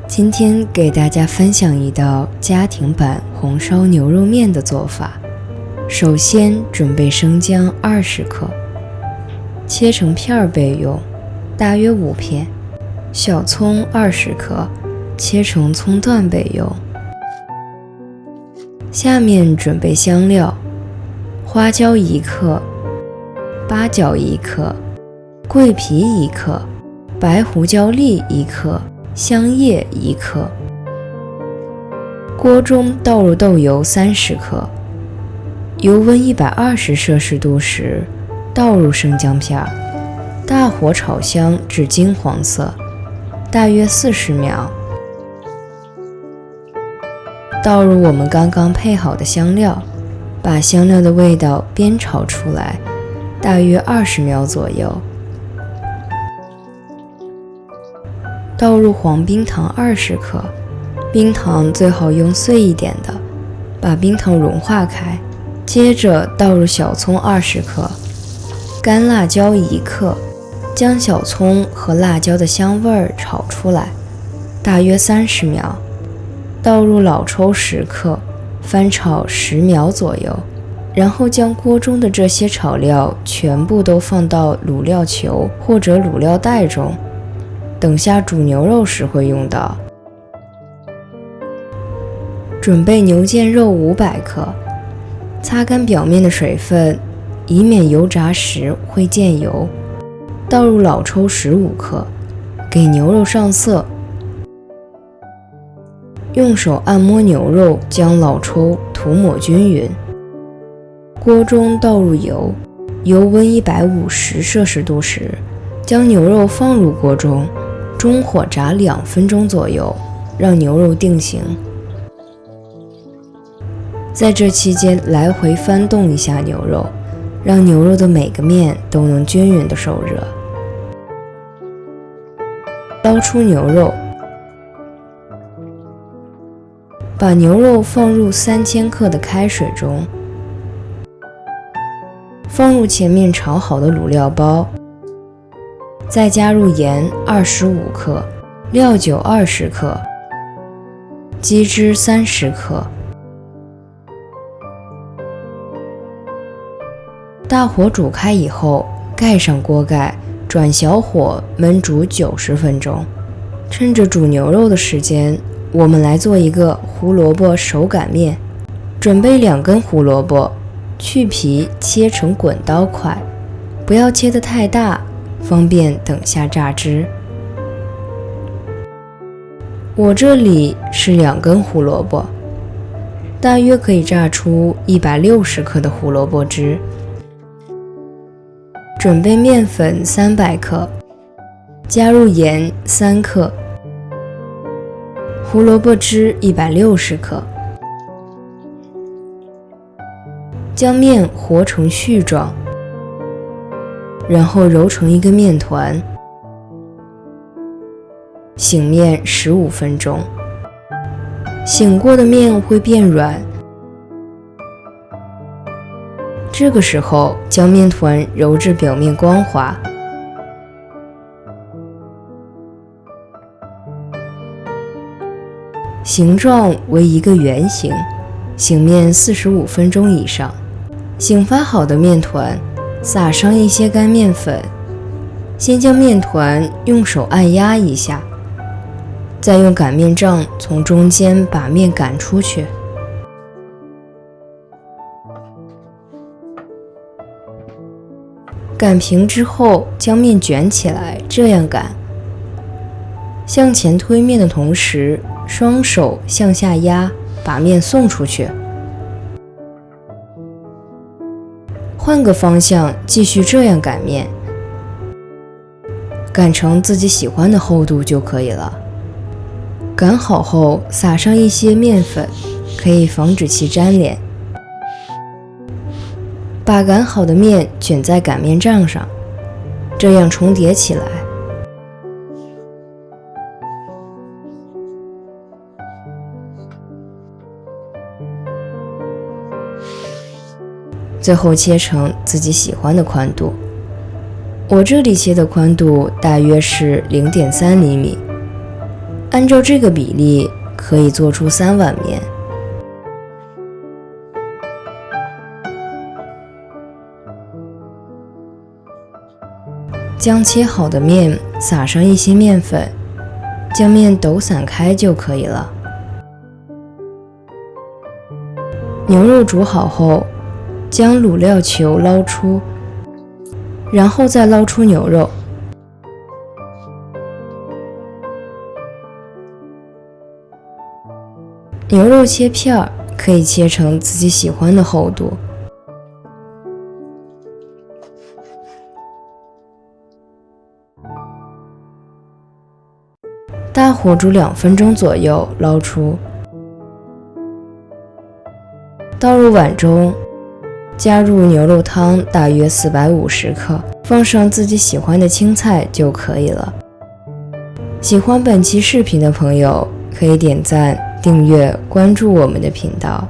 今天给大家分享一道家庭版红烧牛肉面的做法。首先准备生姜20克，切成片备用，大约5片；小葱20克，切成葱段备用。下面准备香料：花椒1克，八角1克，桂皮1克，白胡椒粒1克，香叶1克。锅中倒入豆油30克，油温120摄氏度时，倒入生姜片，大火炒香至金黄色，大约40秒。倒入我们刚刚配好的香料，把香料的味道煸炒出来，大约20秒左右。倒入黄冰糖20克，冰糖最好用碎一点的，把冰糖融化开。接着倒入小葱20克，干辣椒1克，将小葱和辣椒的香味儿炒出来，大约30秒。倒入老抽10克，翻炒10秒左右，然后将锅中的这些炒料全部都放到卤料球或者卤料袋中，等下煮牛肉时会用到。准备牛腱肉500克，擦干表面的水分，以免油炸时会溅油。倒入老抽15克，给牛肉上色。用手按摩牛肉，将老抽涂抹均匀。锅中倒入油，油温150摄氏度时，将牛肉放入锅中，中火炸2分钟左右，让牛肉定型。在这期间来回翻动一下牛肉，让牛肉的每个面都能均匀的受热。捞出牛肉，把牛肉放入3000克的开水中，放入前面炒好的卤料包，再加入盐25克，料酒20克，鸡汁30克。大火煮开以后，盖上锅盖，转小火焖煮90分钟。趁着煮牛肉的时间，我们来做一个胡萝卜手擀面。准备2根胡萝卜，去皮切成滚刀块，不要切得太大，方便等下榨汁。我这里是2根胡萝卜，大约可以榨出160克的胡萝卜汁。准备面粉300克，加入盐3克，胡萝卜汁160克，将面和成絮状，然后揉成一个面团，醒面15分钟。醒过的面会变软，这个时候将面团揉至表面光滑。形状为一个圆形，醒面45分钟以上。醒发好的面团撒上一些干面粉，先将面团用手按压一下，再用擀面杖从中间把面擀出去。擀平之后，将面卷起来，这样擀。向前推面的同时，双手向下压，把面送出去。换个方向，继续这样擀面，擀成自己喜欢的厚度就可以了。擀好后，撒上一些面粉，可以防止其粘连。把擀好的面卷在擀面杖上，这样重叠起来。最后切成自己喜欢的宽度。我这里切的宽度大约是0.3厘米，按照这个比例，可以做出3碗面。将切好的面撒上一些面粉，将面抖散开就可以了。牛肉煮好后，将卤料球捞出，然后再捞出牛肉。牛肉切片可以切成自己喜欢的厚度。大火煮2分钟左右，捞出，倒入碗中，加入牛肉汤大约450克，放上自己喜欢的青菜就可以了。喜欢本期视频的朋友可以点赞、订阅、关注我们的频道。